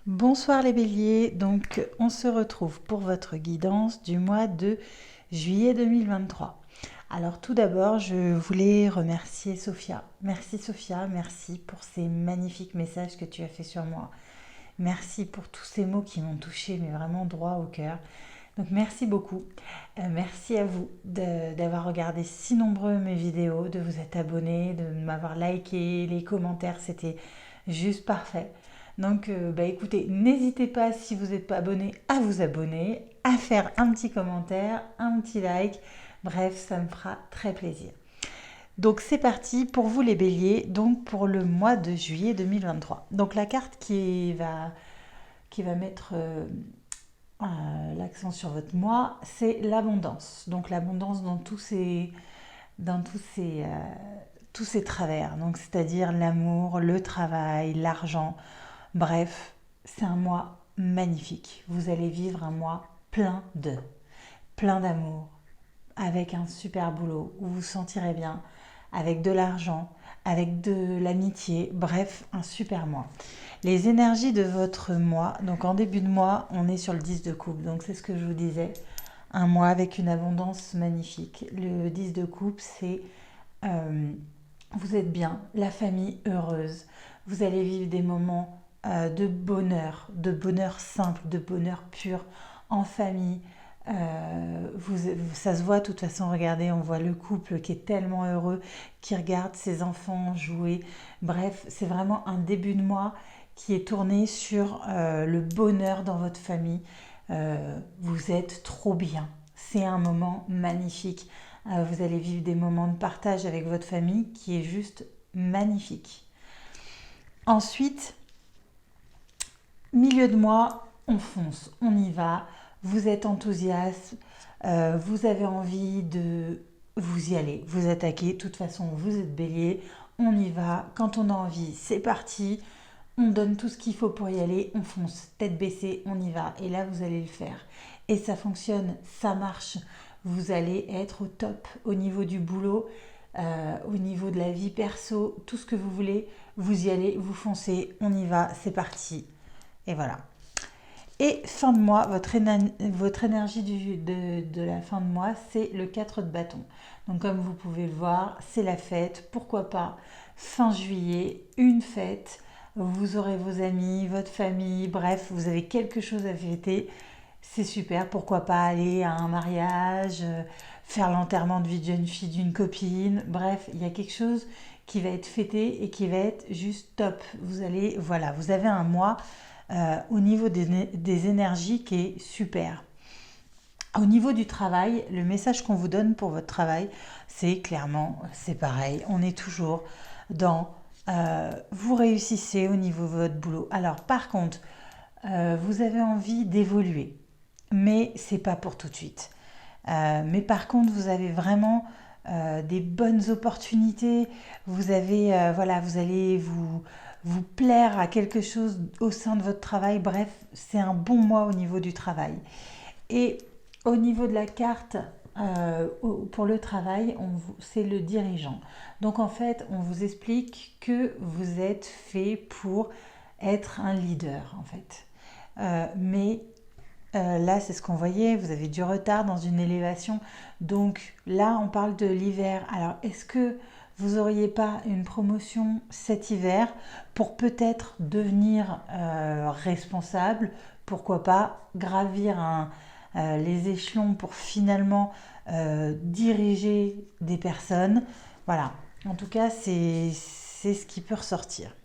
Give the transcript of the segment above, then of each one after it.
Bonsoir les béliers, donc on se retrouve pour votre guidance du mois de juillet 2023. Alors tout d'abord, je voulais remercier Sophia. Merci Sophia, merci pour ces magnifiques messages que tu as fait sur moi. Merci pour tous ces mots qui m'ont touché, mais vraiment droit au cœur. Donc merci beaucoup. Merci à vous d'avoir regardé si nombreux mes vidéos, de vous être abonnés, de m'avoir liké, les commentaires, c'était juste parfait. Donc écoutez, n'hésitez pas si vous n'êtes pas abonné à vous abonner, à faire un petit commentaire, un petit like. Bref, ça me fera très plaisir. Donc c'est parti pour vous les béliers, donc pour le mois de juillet 2023. Donc la carte qui va mettre l'accent sur votre mois, c'est l'abondance. Donc l'abondance dans tous ces travers. Donc c'est-à-dire l'amour, le travail, l'argent. Bref, c'est un mois magnifique. Vous allez vivre un mois plein d'amour, avec un super boulot où vous vous sentirez bien, avec de l'argent, avec de l'amitié, bref, un super mois. Les énergies de votre mois, donc en début de mois, on est sur le 10 de coupe, donc c'est ce que je vous disais, un mois avec une abondance magnifique. Le 10 de coupe, c'est euh, vous êtes bien, la famille heureuse, vous allez vivre des moments de bonheur simple, de bonheur pur, en famille. Ça se voit de toute façon, regardez, on voit le couple qui est tellement heureux, qui regarde ses enfants jouer. Bref, c'est vraiment un début de mois qui est tourné sur le bonheur dans votre famille. Vous êtes trop bien. C'est un moment magnifique. Vous allez vivre des moments de partage avec votre famille qui est juste magnifique. Ensuite, milieu de mois, on fonce, on y va. Vous êtes enthousiaste, vous avez envie de vous y aller, vous attaquer. De toute façon, vous êtes bélier, on y va. Quand on a envie, c'est parti. On donne tout ce qu'il faut pour y aller, on fonce, tête baissée, on y va. Et là, vous allez le faire. Et ça fonctionne, ça marche. Vous allez être au top au niveau du boulot, au niveau de la vie perso, tout ce que vous voulez. Vous y allez, vous foncez, on y va, c'est parti. Et voilà. Et fin de mois, votre énergie de la fin de mois, c'est le 4 de bâton. Donc comme vous pouvez le voir, c'est la fête. Pourquoi pas fin juillet, une fête. Vous aurez vos amis, votre famille, bref, vous avez quelque chose à fêter. C'est super, pourquoi pas aller à un mariage, faire l'enterrement de vie de jeune fille d'une copine. Bref, il y a quelque chose qui va être fêté et qui va être juste top. Voilà, vous avez un mois au niveau des énergies qui est super. Au niveau du travail, le message qu'on vous donne pour votre travail, c'est clairement, c'est pareil, on est toujours dans vous réussissez au niveau de votre boulot. Alors par contre, vous avez envie d'évoluer, mais c'est pas pour tout de suite. Mais par contre, vous avez vraiment des bonnes opportunités. Vous allez vous plaire à quelque chose au sein de votre travail. Bref, c'est un bon mois au niveau du travail. Et au niveau de la carte, pour le travail, c'est le dirigeant. Donc en fait, on vous explique que vous êtes fait pour être un leader, en fait. Mais là, c'est ce qu'on voyait, vous avez du retard dans une élévation. Donc là, on parle de l'hiver. Alors, est-ce que vous n'auriez pas une promotion cet hiver pour peut-être devenir responsable? Pourquoi pas gravir les échelons pour finalement diriger des personnes? Voilà. En tout cas, c'est ce qui peut ressortir.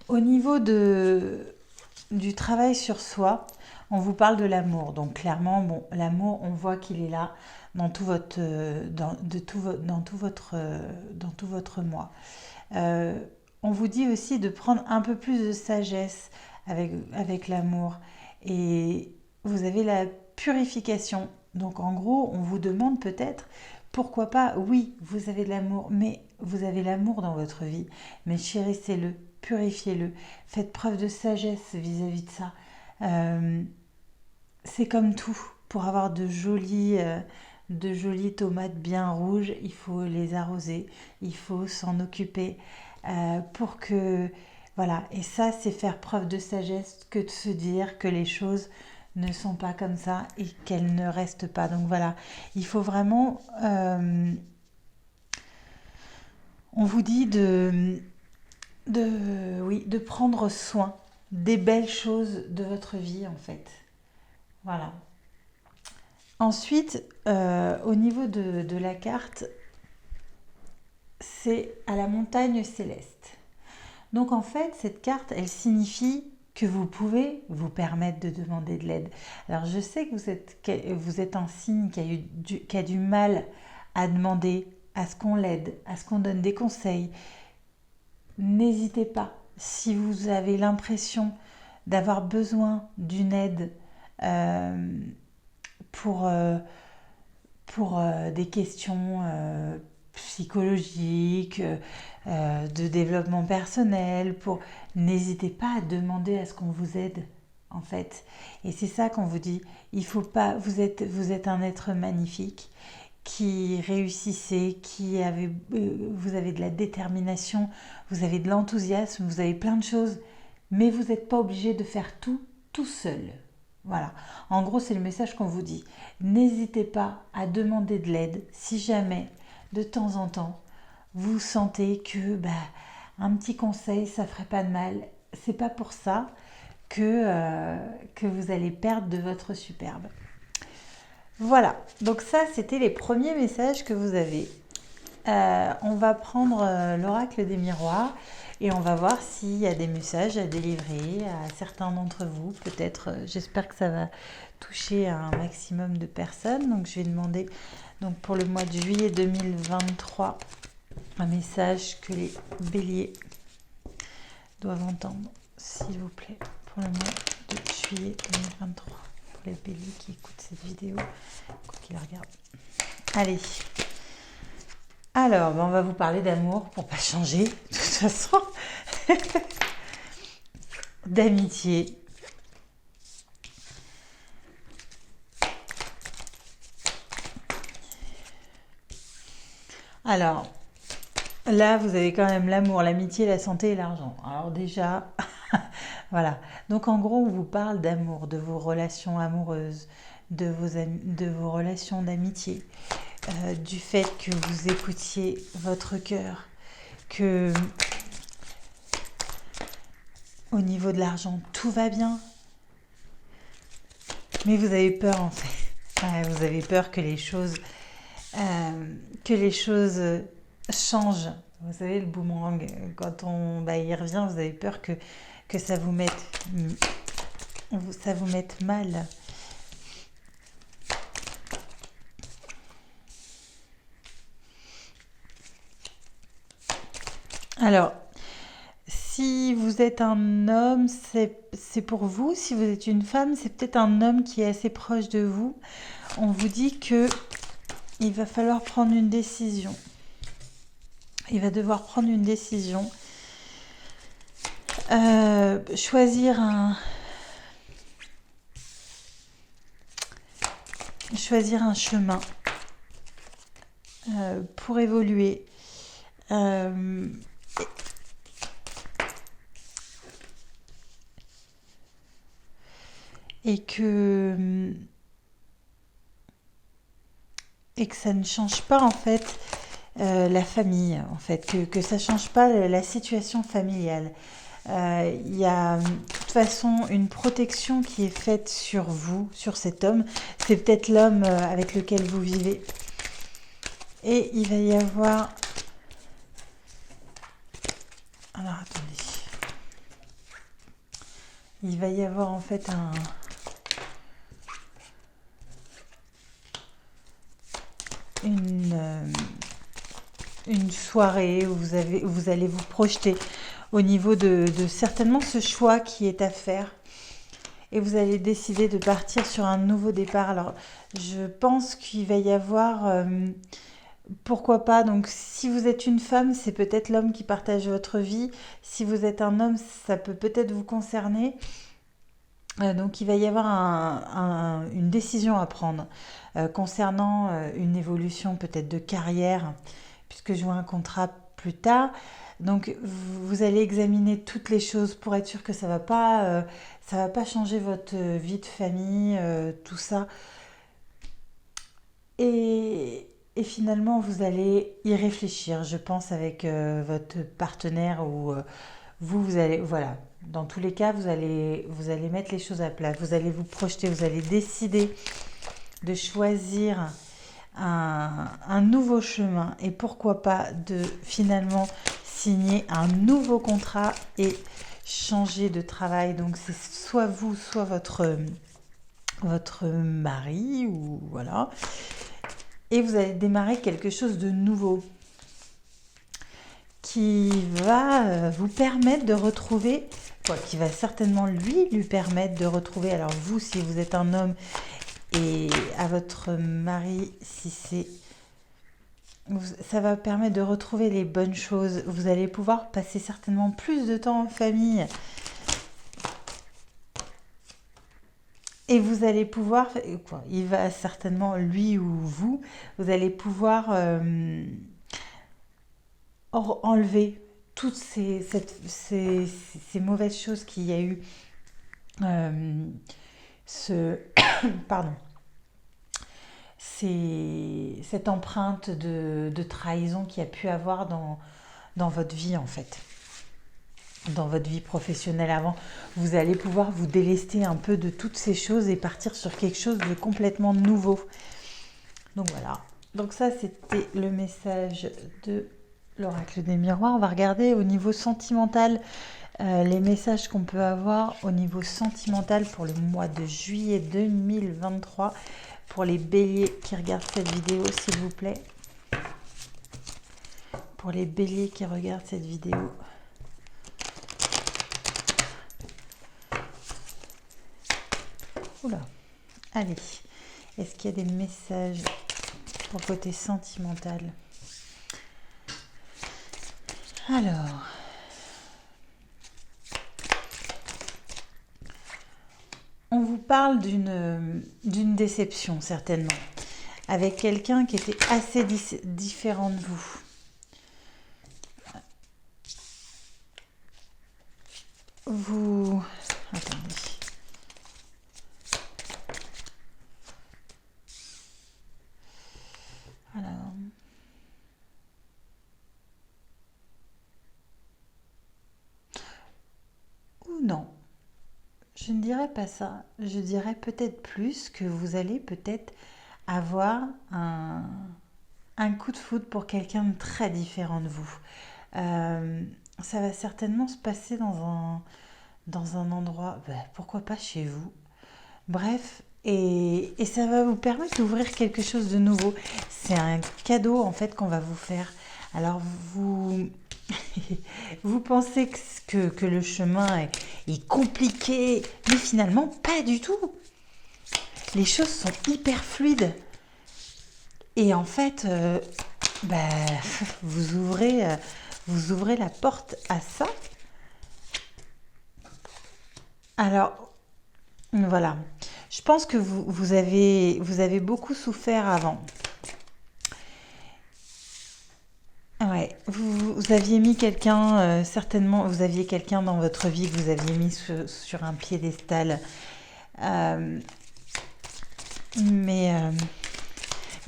Au niveau du travail sur soi, on vous parle de l'amour. Donc clairement, bon, l'amour, on voit qu'il est là dans tout votre, dans tout votre mois. On vous dit aussi de prendre un peu plus de sagesse avec l'amour. Et vous avez la purification. Donc en gros, on vous demande peut-être, pourquoi pas, oui, vous avez de l'amour, mais vous avez l'amour dans votre vie, mais chérissez-le, purifiez-le, faites preuve de sagesse vis-à-vis de ça. Euh, c'est comme tout. Pour avoir de jolies tomates bien rouges, il faut les arroser, il faut s'en occuper pour que Voilà, et ça, c'est faire preuve de sagesse que de se dire que les choses ne sont pas comme ça et qu'elles ne restent pas. Donc voilà, il faut vraiment, on vous dit oui, de prendre soin des belles choses de votre vie en fait. Voilà. Ensuite, au niveau de la carte, c'est à la montagne céleste. Donc en fait, cette carte, elle signifie que vous pouvez vous permettre de demander de l'aide. Alors je sais que vous êtes un signe qui a du mal à demander à ce qu'on l'aide, à ce qu'on donne des conseils. N'hésitez pas. Si vous avez l'impression d'avoir besoin d'une aide euh, pour, euh, pour des questions psychologiques, de développement personnel, n'hésitez pas à demander à ce qu'on vous aide en fait. Et c'est ça qu'on vous dit. Il faut pas. Vous êtes un être magnifique qui réussissez, vous avez de la détermination, vous avez de l'enthousiasme, vous avez plein de choses, mais vous n'êtes pas obligé de faire tout seul. Voilà. En gros, c'est le message qu'on vous dit. N'hésitez pas à demander de l'aide si jamais, de temps en temps, vous sentez que un petit conseil, ça ferait pas de mal. C'est pas pour ça que vous allez perdre de votre superbe. Voilà, donc ça c'était les premiers messages que vous avez. On va prendre l'oracle des miroirs et on va voir s'il y a des messages à délivrer à certains d'entre vous. Peut-être, j'espère que ça va toucher un maximum de personnes. Donc je vais demander donc, pour le mois de juillet 2023 un message que les béliers doivent entendre, s'il vous plaît, pour le mois de juillet 2023. Pour les béliers qui écoutent cette vidéo, qui la regardent. Allez. Alors, on va vous parler d'amour pour pas changer, de toute façon. D'amitié. Alors, là, vous avez quand même l'amour, l'amitié, la santé et l'argent. Alors déjà, voilà. Donc en gros, on vous parle d'amour, de vos relations amoureuses, de vos relations d'amitié, du fait que vous écoutiez votre cœur, que au niveau de l'argent, tout va bien. Mais vous avez peur en fait. Ouais, vous avez peur que les choses changent. Vous savez, le boomerang, quand il revient, vous avez peur que ça vous mette mal. Alors, si vous êtes un homme, c'est pour vous. Si vous êtes une femme, c'est peut-être un homme qui est assez proche de vous. On vous dit que il va falloir prendre une décision. Il va devoir prendre une décision. Choisir un chemin pour évoluer. Et que ça ne change pas en fait la famille, en fait, que ça ne change pas la situation familiale. Il y a de toute façon une protection qui est faite sur vous, sur cet homme. C'est peut-être l'homme avec lequel vous vivez. Et il va y avoir... Alors attendez. Il va y avoir en fait une soirée où vous allez vous projeter au niveau de certainement ce choix qui est à faire. Et vous allez décider de partir sur un nouveau départ. Alors, je pense qu'il va y avoir... pourquoi pas. Donc, si vous êtes une femme, c'est peut-être l'homme qui partage votre vie. Si vous êtes un homme, ça peut peut-être vous concerner. Donc, il va y avoir une décision à prendre concernant une évolution peut-être de carrière, puisque je vois un contrat plus tard. Donc vous allez examiner toutes les choses pour être sûr que ça va pas changer votre vie de famille, tout ça. Et finalement, vous allez y réfléchir, je pense, avec votre partenaire ou vous allez, voilà. Dans tous les cas, vous allez mettre les choses à plat. Vous allez vous projeter, vous allez décider de choisir un nouveau chemin et pourquoi pas de finalement signer un nouveau contrat et changer de travail. Donc c'est soit vous, soit votre mari ou voilà. Et vous allez démarrer quelque chose de nouveau qui va vous permettre de retrouver, quoi, qui va certainement lui permettre de retrouver, alors vous si vous êtes un homme et à votre mari si c'est, ça va permettre de retrouver les bonnes choses. Vous allez pouvoir passer certainement plus de temps en famille. Et vous allez pouvoir, quoi, il va certainement, lui ou vous allez pouvoir enlever toutes ces mauvaises choses qu'il y a eu. Ce, pardon, cette empreinte de trahison qu'il y a pu avoir dans votre vie en fait. Dans votre vie professionnelle avant, vous allez pouvoir vous délester un peu de toutes ces choses et partir sur quelque chose de complètement nouveau. Donc voilà. Donc ça, c'était le message de l'oracle des miroirs. On va regarder au niveau sentimental les messages qu'on peut avoir au niveau sentimental pour le mois de juillet 2023. Pour les béliers qui regardent cette vidéo, s'il vous plaît. Pour les béliers qui regardent cette vidéo. Oula, allez, est-ce qu'il y a des messages pour le côté sentimental? Alors, on vous parle d'une déception certainement, avec quelqu'un qui était assez différent de vous. Vous... Attendez. Alors... Ou non. Je ne dirais pas ça. Je dirais peut-être plus que vous allez peut-être avoir un coup de foudre pour quelqu'un de très différent de vous. Ça va certainement se passer dans un endroit, pourquoi pas chez vous. Bref, et ça va vous permettre d'ouvrir quelque chose de nouveau. C'est un cadeau en fait qu'on va vous faire. Alors vous vous pensez que le chemin est compliqué, mais finalement pas du tout. Les choses sont hyper fluides. Et en fait, vous ouvrez la porte à ça. Alors, voilà. Je pense que vous avez beaucoup souffert avant. Ouais, vous aviez mis quelqu'un, certainement, vous aviez quelqu'un dans votre vie que vous aviez mis sur un piédestal. Euh, mais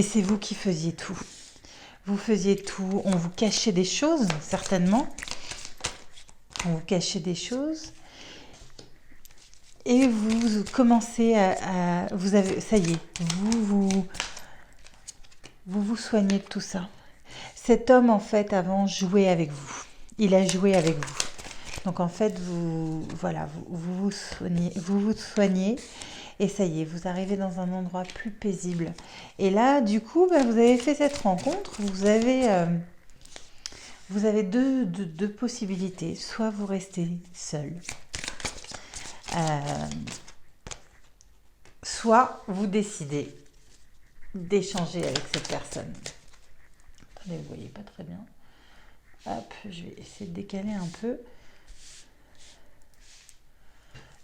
c'est vous qui faisiez tout. Vous faisiez tout. On vous cachait des choses, certainement. On vous cachait des choses. Et vous commencez vous avez, ça y est, vous soignez de tout ça. Cet homme, en fait, avant, jouait avec vous. Il a joué avec vous. Donc, en fait, vous vous soignez. Et ça y est, vous arrivez dans un endroit plus paisible. Et là, du coup, vous avez fait cette rencontre. Vous avez deux possibilités. Soit vous restez seul. Soit vous décidez d'échanger avec cette personne. Attendez, vous voyez pas très bien. Hop, je vais essayer de décaler un peu.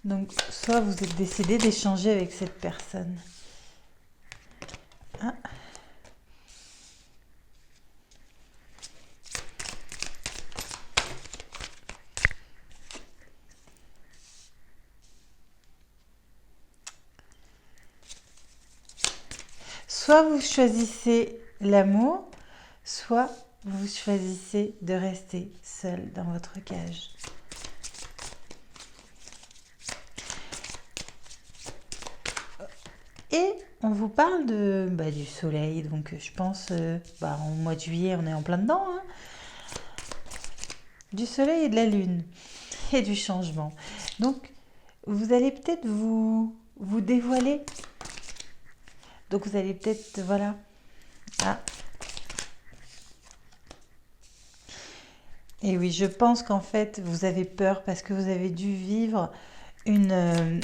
Donc, soit vous êtes décidé d'échanger avec cette personne. Ah. soit vous choisissez l'amour, soit vous choisissez de rester seul dans votre cage. Et on vous parle du soleil, donc je pense, en mois de juillet, on est en plein dedans, hein, du soleil et de la lune, et du changement. Donc, vous allez peut-être vous dévoiler. Donc, vous allez peut-être, voilà. Ah. Et oui, je pense qu'en fait, vous avez peur parce que vous avez dû vivre une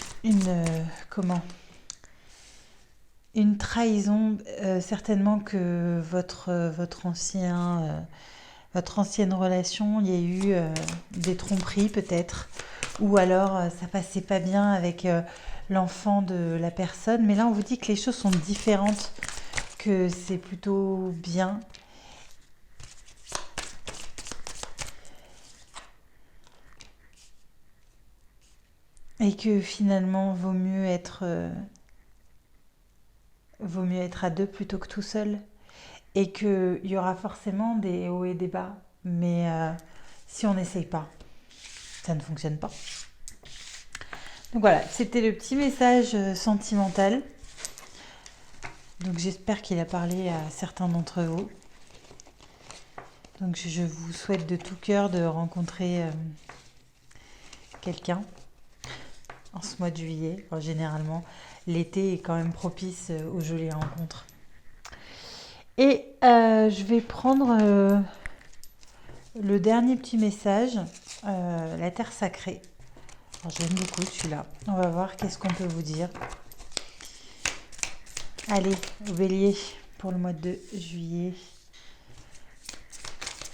trahison, certainement que votre ancienne relation, il y a eu des tromperies peut-être, ou alors ça passait pas bien avec l'enfant de la personne. Mais là, on vous dit que les choses sont différentes, que c'est plutôt bien. Et que finalement, vaut mieux être à deux plutôt que tout seul. Et qu'il y aura forcément des hauts et des bas. Mais si on n'essaye pas, ça ne fonctionne pas. Donc voilà, c'était le petit message sentimental. Donc j'espère qu'il a parlé à certains d'entre vous. Donc je vous souhaite de tout cœur de rencontrer quelqu'un en ce mois de juillet. Alors, généralement, l'été est quand même propice aux jolies rencontres. Et je vais prendre le dernier petit message, la terre sacrée. Alors, j'aime beaucoup celui-là. On va voir qu'est-ce qu'on peut vous dire. Allez, au bélier, pour le mois de juillet.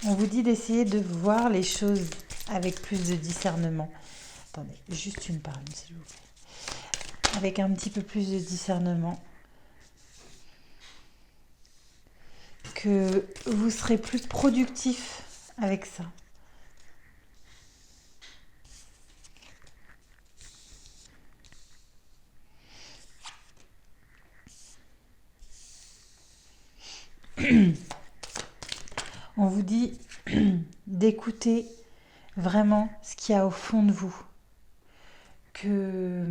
On vous dit d'essayer de voir les choses avec plus de discernement. Attendez, juste une parole, s'il vous plaît. Avec un petit peu plus de discernement. Que vous serez plus productif avec ça. On vous dit d'écouter vraiment ce qu'il y a au fond de vous. Que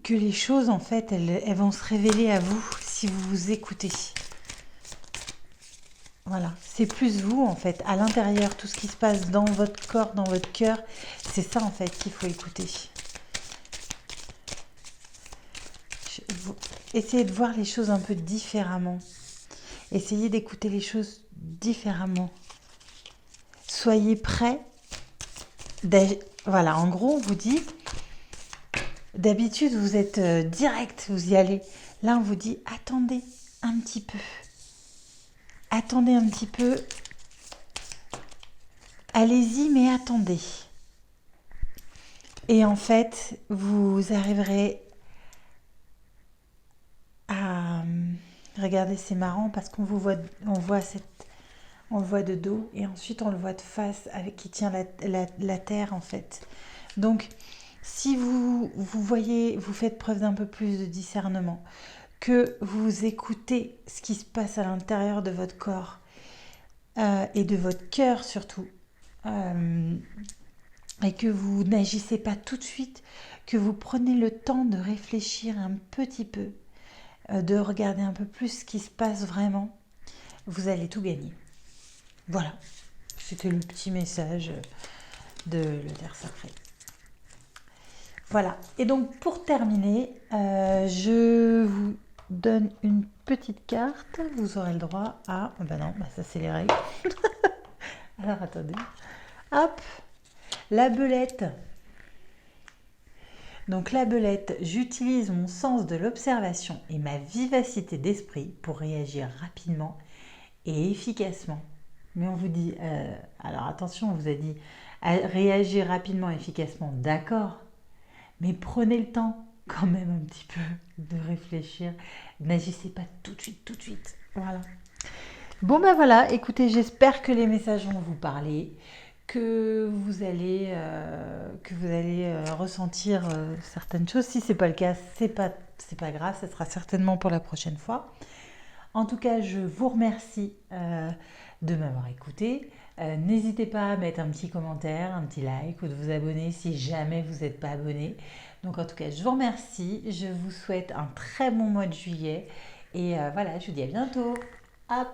les choses, en fait, elles vont se révéler à vous si vous vous écoutez. Voilà, c'est plus vous, en fait, à l'intérieur, tout ce qui se passe dans votre corps, dans votre cœur, c'est ça, en fait, qu'il faut écouter. Essayez de voir les choses un peu différemment. Essayez d'écouter les choses différemment. Soyez prêts. Voilà, en gros, on vous dit, d'habitude, vous êtes direct, vous y allez. Là, on vous dit, attendez un petit peu. Attendez un petit peu. Allez-y, mais attendez. Et en fait, vous arriverez à... Regardez, c'est marrant parce qu'on vous voit, on le voit de dos et ensuite on le voit de face avec qui tient la terre, en fait. Donc, si vous voyez, vous faites preuve d'un peu plus de discernement, que vous écoutez ce qui se passe à l'intérieur de votre corps et de votre cœur surtout, et que vous n'agissez pas tout de suite, que vous prenez le temps de réfléchir un petit peu, de regarder un peu plus ce qui se passe vraiment, vous allez tout gagner. Voilà, c'était le petit message de la terre sacrée. Voilà, et donc pour terminer, je vous donne une petite carte. Vous aurez le droit à... non, ça c'est les règles. Alors attendez. Hop, la belette. Donc la belette, j'utilise mon sens de l'observation et ma vivacité d'esprit pour réagir rapidement et efficacement. Mais on vous dit, alors attention, on vous a dit réagir rapidement et efficacement, d'accord. Mais prenez le temps quand même un petit peu de réfléchir. N'agissez pas tout de suite. Voilà. Bon voilà, écoutez, j'espère que les messages vont vous parler, que vous allez ressentir certaines choses. Si c'est pas le cas, c'est pas grave, ça sera certainement pour la prochaine fois. En tout cas, je vous remercie de m'avoir écouté. N'hésitez pas à mettre un petit commentaire, un petit like ou de vous abonner si jamais vous n'êtes pas abonné. Donc en tout cas, je vous remercie. Je vous souhaite un très bon mois de juillet. Et voilà, je vous dis à bientôt. À